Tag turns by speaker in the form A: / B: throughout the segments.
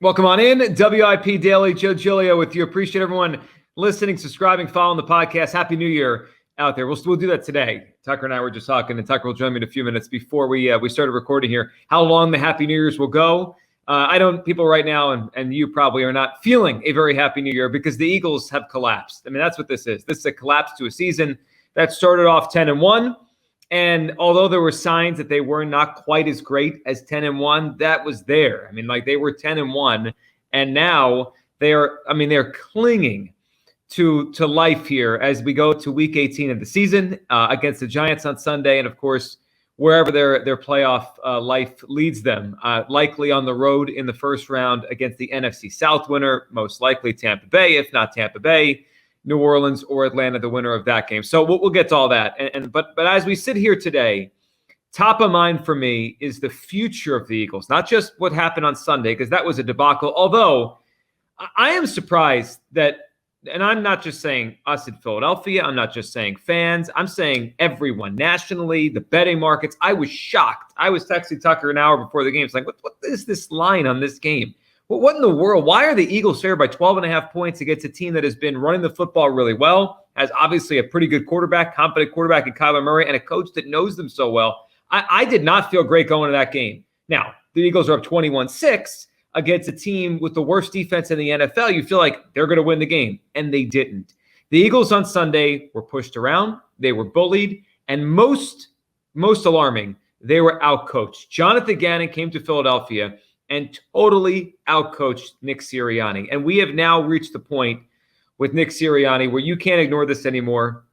A: Welcome on in. WIP Daily, Joe Giglio with you. Appreciate everyone listening, subscribing, following the podcast. Happy New Year out there. We'll do that today. Tucker and I were just talking, and Tucker will join me in a few minutes before we started recording here. How long the Happy New Year's will go. People right now, and you probably are not feeling a very Happy New Year because the Eagles have collapsed. I mean, that's what this is. This is a collapse to a season that started off 10-1. And although there were signs that they were not quite as great as 10-1, that was there. I mean, like they were 10-1, and now they're clinging to life here as we go to week 18 of the season against the Giants on Sunday, and of course, wherever their playoff life leads them, likely on the road in the first round against the NFC South winner, most likely Tampa Bay, if not Tampa Bay, New Orleans or Atlanta, the winner of that game. So we'll get to all that. But as we sit here today, top of mind for me is the future of the Eagles, not just what happened on Sunday, because that was a debacle. Although I am surprised that, and I'm not just saying us in Philadelphia, I'm not just saying fans, I'm saying everyone nationally, the betting markets. I was shocked. I was texting Tucker an hour before the game. It's like, what is this line on this game? What in the world? Why are the Eagles favored by 12.5 points against a team that has been running the football really well, has obviously a pretty good quarterback, competent quarterback in Kyler Murray, and a coach that knows them so well? I did not feel great going to that game. Now, the Eagles are up 21-6 against a team with the worst defense in the NFL. You feel like they're going to win the game, and they didn't. The Eagles on Sunday were pushed around. They were bullied, and most alarming, they were outcoached. Jonathan Gannon came to Philadelphia and totally outcoached Nick Sirianni. And we have now reached the point with Nick Sirianni where you can't ignore this anymore.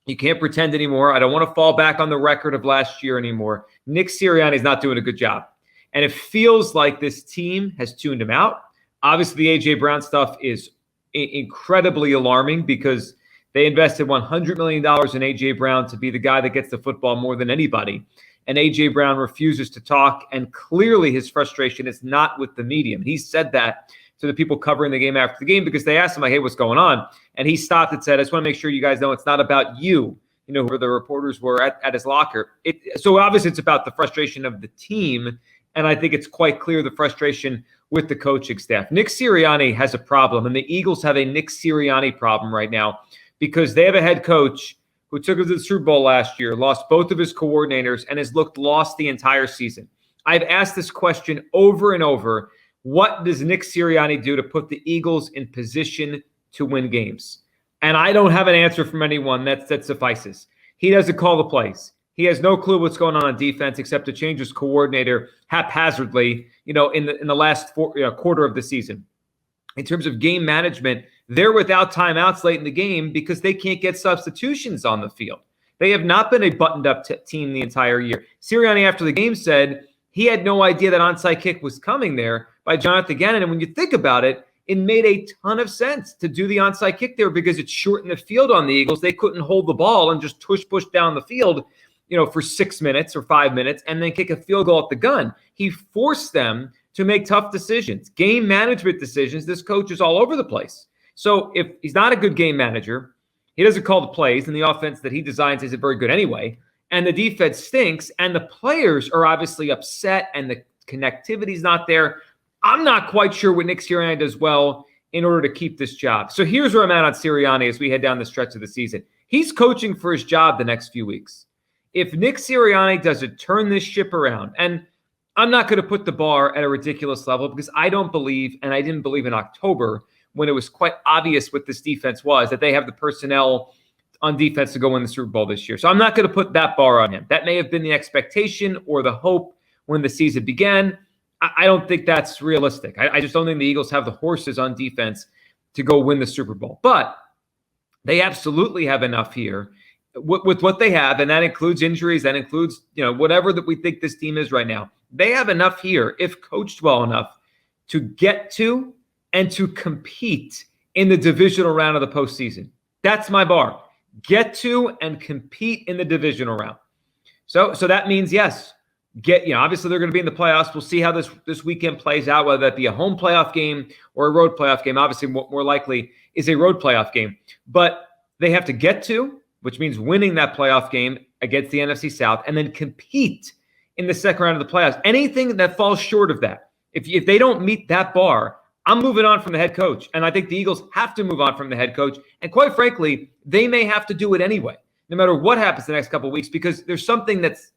A: You can't pretend anymore. I don't want to fall back on the record of last year anymore. Nick Sirianni is not doing a good job. And it feels like this team has tuned him out. Obviously, the A.J. Brown stuff is incredibly alarming because they invested $100 million in A.J. Brown to be the guy that gets the football more than anybody. And A.J. Brown refuses to talk, and clearly his frustration is not with the media. He said that to the people covering the game after the game because they asked him, like, hey, what's going on? And he stopped and said, I just want to make sure you guys know it's not about you, who the reporters were at his locker. So obviously it's about the frustration of the team, and I think it's quite clear the frustration with the coaching staff. Nick Sirianni has a problem, and the Eagles have a Nick Sirianni problem right now because they have a head coach who took us to the Super Bowl last year, lost both of his coordinators, and has looked lost the entire season. I've asked this question over and over. What does Nick Sirianni do to put the Eagles in position to win games? And I don't have an answer from anyone that suffices. He doesn't call the plays. He has no clue what's going on defense except to change his coordinator haphazardly, in the last quarter of the season. In terms of game management, they're without timeouts late in the game because they can't get substitutions on the field. They have not been a buttoned-up team the entire year. Sirianni, after the game, said he had no idea that onside kick was coming there by Jonathan Gannon. And when you think about it, it made a ton of sense to do the onside kick there because it shortened the field on the Eagles. They couldn't hold the ball and just push down the field, for 6 minutes or 5 minutes and then kick a field goal at the gun. He forced them to make tough decisions, game management decisions. This coach is all over the place. So if he's not a good game manager, he doesn't call the plays, and the offense that he designs isn't very good anyway, and the defense stinks, and the players are obviously upset, and the connectivity's not there, I'm not quite sure what Nick Sirianni does well in order to keep this job. So here's where I'm at on Sirianni as we head down the stretch of the season. He's coaching for his job the next few weeks. If Nick Sirianni doesn't turn this ship around, and I'm not going to put the bar at a ridiculous level because I don't believe, and I didn't believe in October when it was quite obvious what this defense was, that they have the personnel on defense to go win the Super Bowl this year. So I'm not going to put that bar on him. That may have been the expectation or the hope when the season began. I don't think that's realistic. I just don't think the Eagles have the horses on defense to go win the Super Bowl. But they absolutely have enough here with what they have, and that includes injuries, that includes whatever that we think this team is right now. They have enough here, if coached well enough, to get to and to compete in the divisional round of the postseason. That's my bar. Get to and compete in the divisional round. So that means, yes, obviously they're going to be in the playoffs. We'll see how this weekend plays out, whether that be a home playoff game or a road playoff game. Obviously, more likely is a road playoff game. But they have to get to, which means winning that playoff game against the NFC South, and then compete in the second round of the playoffs. Anything that falls short of that, If they don't meet that bar, I'm moving on from the head coach. And I think the Eagles have to move on from the head coach. And quite frankly, they may have to do it anyway, no matter what happens the next couple of weeks, because there's something that's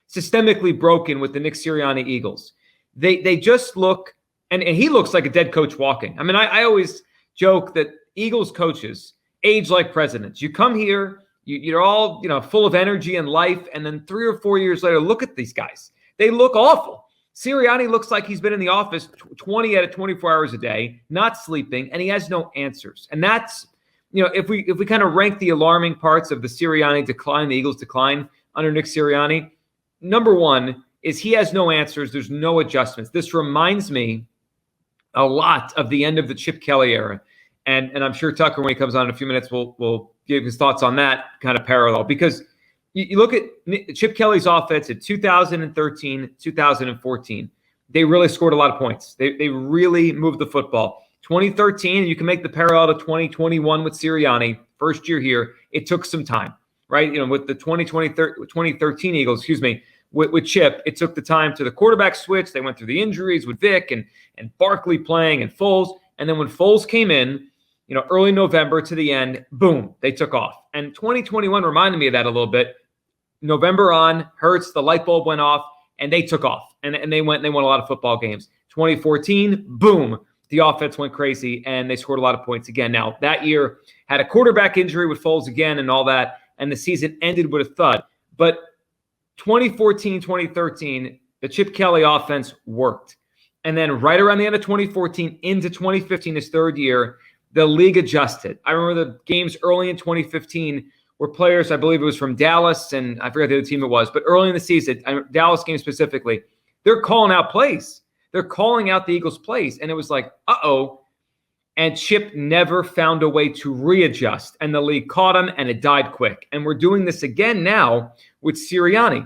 A: systemically broken with the Nick Sirianni Eagles. They just look, and he looks like a dead coach walking. I mean, I always joke that Eagles coaches age like presidents. You come here, you're all full of energy and life, and then 3 or 4 years later, look at these guys. They look awful. Sirianni looks like he's been in the office 20 out of 24 hours a day, not sleeping, and he has no answers. And that's, if we kind of rank the alarming parts of the Sirianni decline, the Eagles decline under Nick Sirianni, number one is he has no answers. There's no adjustments. This reminds me a lot of the end of the Chip Kelly era. And I'm sure Tucker, when he comes on in a few minutes, will give his thoughts on that kind of parallel. Because you look at Chip Kelly's offense in 2013, 2014. They really scored a lot of points. They really moved the football. 2013, you can make the parallel to 2021 with Sirianni. First year here, it took some time, right? With the 2013 Eagles, with Chip, it took the time to the quarterback switch. They went through the injuries with Vic and Barkley playing and Foles. And then when Foles came in, early November to the end, boom, they took off. And 2021 reminded me of that a little bit. November on, Hurts, the light bulb went off, and they took off. And they won a lot of football games. 2014, boom, the offense went crazy, and they scored a lot of points again. Now, that year had a quarterback injury with Foles again and all that, and the season ended with a thud. But 2014, 2013, the Chip Kelly offense worked. And then right around the end of 2014 into 2015, his third year, the league adjusted. I remember the games early in 2015 where players, I believe it was from Dallas, and I forget the other team it was, but early in the season, Dallas game specifically, they're calling out plays. They're calling out the Eagles' plays. And it was like, uh-oh. And Chip never found a way to readjust. And the league caught him, and it died quick. And we're doing this again now with Sirianni,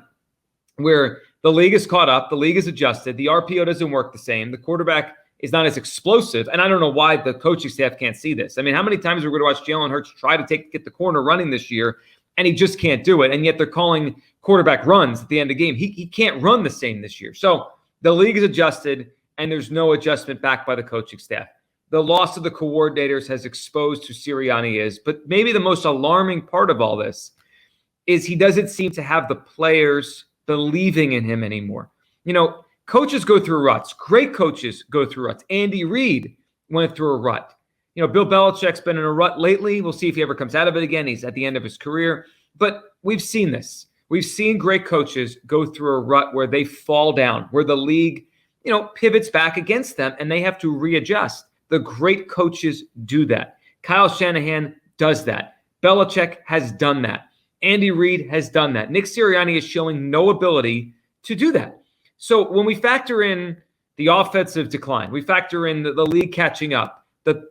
A: where the league is caught up, the league is adjusted, the RPO doesn't work the same, the quarterback is not as explosive, and I don't know why the coaching staff can't see this. I mean, how many times are we going to watch Jalen Hurts try to get the corner running this year, and he just can't do it, and yet they're calling quarterback runs at the end of the game. He can't run the same this year. So the league is adjusted, and there's no adjustment back by the coaching staff. The loss of the coordinators has exposed who Sirianni is, but maybe the most alarming part of all this is he doesn't seem to have the players believing in him anymore. Coaches go through ruts. Great coaches go through ruts. Andy Reid went through a rut. Bill Belichick's been in a rut lately. We'll see if he ever comes out of it again. He's at the end of his career. But we've seen this. We've seen great coaches go through a rut where they fall down, where the league, pivots back against them, and they have to readjust. The great coaches do that. Kyle Shanahan does that. Belichick has done that. Andy Reid has done that. Nick Sirianni is showing no ability to do that. So when we factor in the offensive decline, we factor in the league catching up,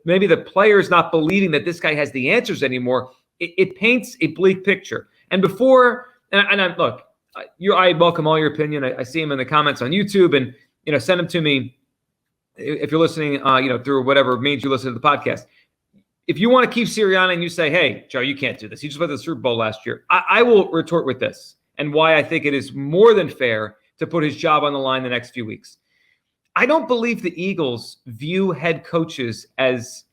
A: maybe the players not believing that this guy has the answers anymore, it paints a bleak picture. And I welcome all your opinion. I see them in the comments on YouTube, and send them to me if you're listening, through whatever means you listen to the podcast. If you want to keep Sirianni and you say, hey, Joe, you can't do this. He just went to the Super Bowl last year. I will retort with this and why I think it is more than fair to put his job on the line the next few weeks. I don't believe the Eagles view head coaches as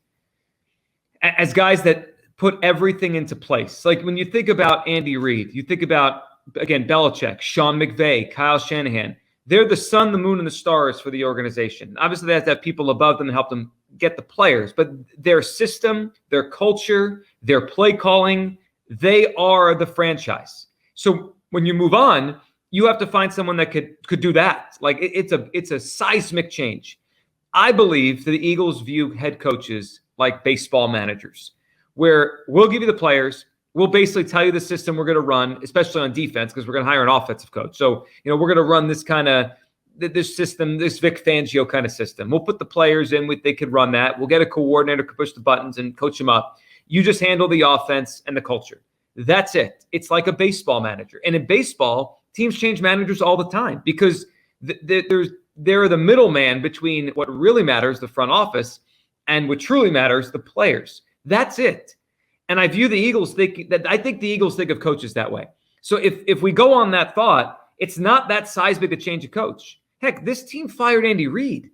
A: guys that put everything into place. Like when you think about Andy Reid, you think about, again, Belichick, Sean McVay, Kyle Shanahan. They're the sun, the moon, and the stars for the organization. Obviously, they have to have people above them to help them get the players, but their system, their culture, their play calling, they are the franchise. So when you move on, you have to find someone that could do that. Like it's a seismic change. I believe that the Eagles view head coaches like baseball managers, where we'll give you the players, we'll basically tell you the system we're going to run, especially on defense, because we're going to hire an offensive coach. So, we're going to run this kind of this system, this Vic Fangio kind of system. We'll put the players in they could run that. We'll get a coordinator to push the buttons and coach them up. You just handle the offense and the culture. That's it. It's like a baseball manager. And in baseball, teams change managers all the time because they're the middleman between what really matters, the front office, and what truly matters, the players. That's it. And I view the Eagles I think the Eagles think of coaches that way. So if we go on that thought, it's not that seismic a change of coach. Heck, this team fired Andy Reid.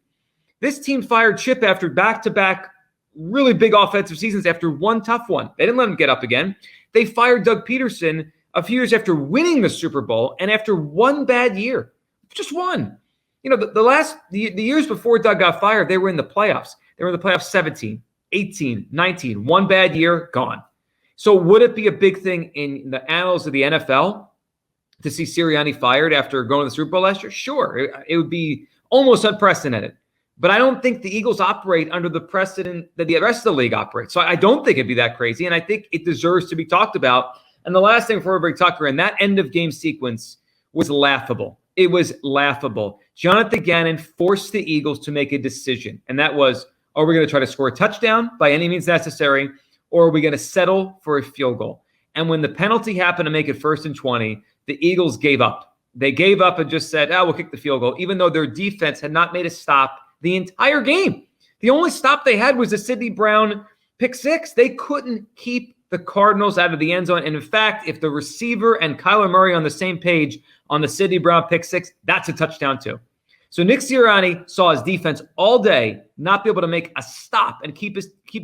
A: This team fired Chip after back-to-back really big offensive seasons after one tough one. They didn't let him get up again. They fired Doug Peterson a few years after winning the Super Bowl and after one bad year. Just one. The years before Doug got fired, they were in the playoffs. They were in the playoffs 17, 18, 19. One bad year, gone. So would it be a big thing in the annals of the NFL to see Sirianni fired after going to the Super Bowl last year? Sure. It would be almost unprecedented. But I don't think the Eagles operate under the precedent that the rest of the league operates. So I don't think it'd be that crazy, and I think it deserves to be talked about. And the last thing for everybody, Tucker, and that end-of-game sequence was laughable. It was laughable. Jonathan Gannon forced the Eagles to make a decision, and that was, are we going to try to score a touchdown by any means necessary, or are we going to settle for a field goal? And when the penalty happened to make it 1st and 20, the Eagles gave up. They gave up and just said, we'll kick the field goal, even though their defense had not made a stop the entire game. The only stop they had was a Sidney Brown pick six. They couldn't keep the Cardinals out of the end zone. And in fact, if the receiver and Kyler Murray on the same page on the Sidney Brown pick six, that's a touchdown too. So Nick Sirianni saw his defense all day not be able to make a stop and keep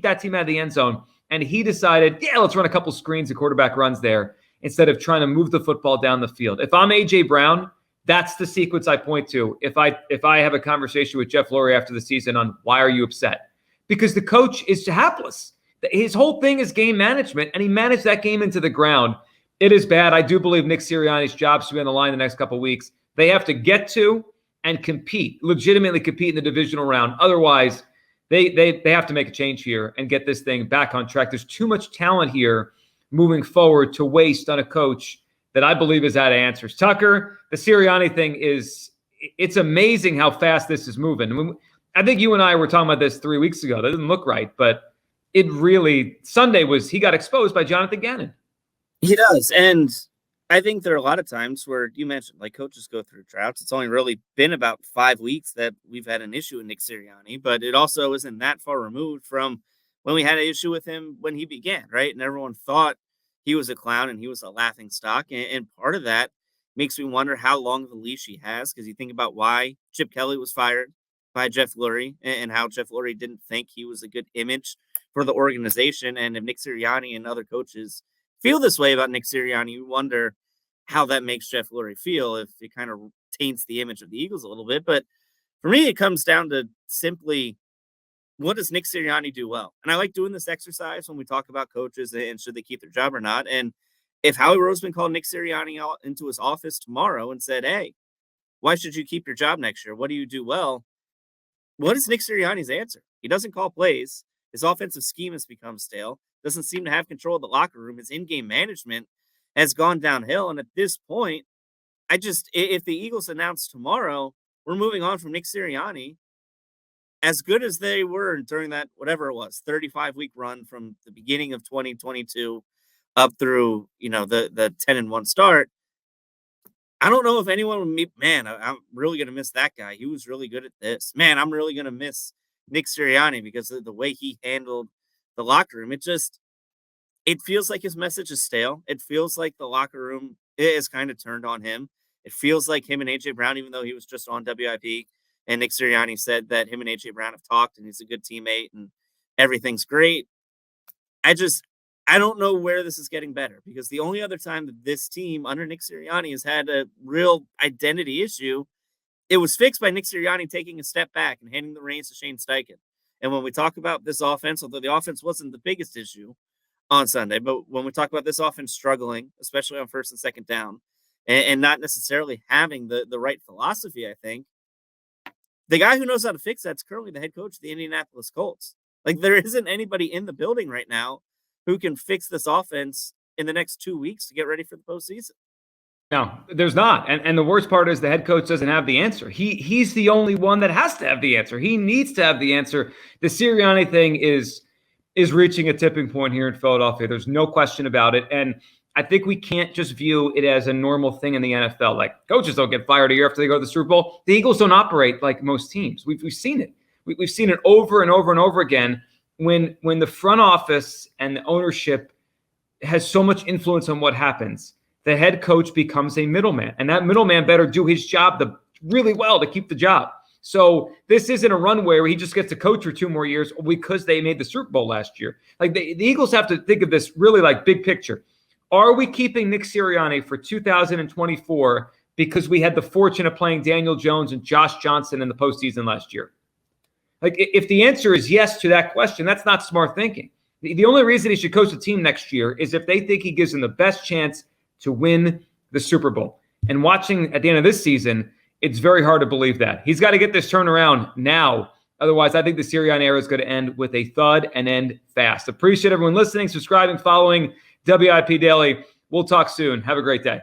A: that team out of the end zone. And he decided, let's run a couple screens and quarterback runs there instead of trying to move the football down the field. If I'm A.J. Brown, that's the sequence I point to if I have a conversation with Jeff Lurie after the season on why are you upset? Because the coach is hapless. His whole thing is game management, and he managed that game into the ground. It is bad. I do believe Nick Sirianni's job's to be on the line the next couple of weeks. They have to get to and legitimately compete in the divisional round. Otherwise, they have to make a change here and get this thing back on track. There's too much talent here moving forward to waste on a coach that I believe is out of answers. Tucker, the Sirianni thing it's amazing how fast this is moving. I think you and I were talking about this 3 weeks ago. That didn't look right, but Sunday he got exposed by Jonathan Gannon.
B: He does. And I think there are a lot of times where you mentioned like coaches go through droughts. It's only really been about 5 weeks that we've had an issue with Nick Sirianni, but it also isn't that far removed from when we had an issue with him when he began, right? And everyone thought he was a clown and he was a laughing stock. And part of that makes me wonder how long of a leash he has, because you think about why Chip Kelly was fired by Jeff Lurie and how Jeff Lurie didn't think he was a good image for the organization. And if Nick Sirianni and other coaches feel this way about Nick Sirianni, you wonder how that makes Jeff Lurie feel, if it kind of taints the image of the Eagles a little bit. But for me, it comes down to simply, what does Nick Sirianni do well? And I like doing this exercise when we talk about coaches and should they keep their job or not. And if Howie Roseman called Nick Sirianni out into his office tomorrow and said, hey, why should you keep your job next year? What do you do well? What is Nick Sirianni's answer? He doesn't call plays. His offensive scheme has become stale. Doesn't seem to have control of the locker room. His in-game management has gone downhill. And at this point, if the Eagles announce tomorrow, we're moving on from Nick Sirianni, as good as they were during that, whatever it was, 35-week run from the beginning of 2022 up through, the 10-1 start, I don't know if anyone would meet, man, I'm really going to miss that guy. He was really good at this. Man, I'm really going to miss Nick Sirianni because of the way he handled the locker room. It feels like his message is stale. It feels like the locker room is kind of turned on him. It feels like him and A.J. Brown, even though he was just on WIP, and Nick Sirianni said that him and A.J. Brown have talked and he's a good teammate and everything's great. I don't know where this is getting better, because the only other time that this team under Nick Sirianni has had a real identity issue, it was fixed by Nick Sirianni taking a step back and handing the reins to Shane Steichen. And when we talk about this offense, although the offense wasn't the biggest issue on Sunday, but when we talk about this offense struggling, especially on first and second down, and not necessarily having the right philosophy, I think, the guy who knows how to fix that's currently the head coach of the Indianapolis Colts. Like, there isn't anybody in the building right now who can fix this offense in the next 2 weeks to get ready for the postseason.
A: No, there's not. And the worst part is the head coach doesn't have the answer. He's the only one that has to have the answer. He needs to have the answer. The Sirianni thing is reaching a tipping point here in Philadelphia. There's no question about it. And I think we can't just view it as a normal thing in the NFL. Like, coaches don't get fired a year after they go to the Super Bowl. The Eagles don't operate like most teams. We've seen it. We've seen it over and over and over again when the front office and the ownership has so much influence on what happens. The head coach becomes a middleman, and that middleman better do his job. The really well to keep the job. So this isn't a runway where he just gets to coach for 2 more years because they made the Super Bowl last year. Like the Eagles have to think of this really like big picture. Are we keeping Nick Sirianni for 2024 because we had the fortune of playing Daniel Jones and Josh Johnson in the postseason last year? Like, if the answer is yes to that question, that's not smart thinking. The only reason he should coach the team next year is if they think he gives them the best chance to win the Super Bowl. And watching at the end of this season, it's very hard to believe that. He's got to get this turnaround now. Otherwise, I think the Sirianni era is going to end with a thud and end fast. Appreciate everyone listening, subscribing, following WIP Daily. We'll talk soon. Have a great day.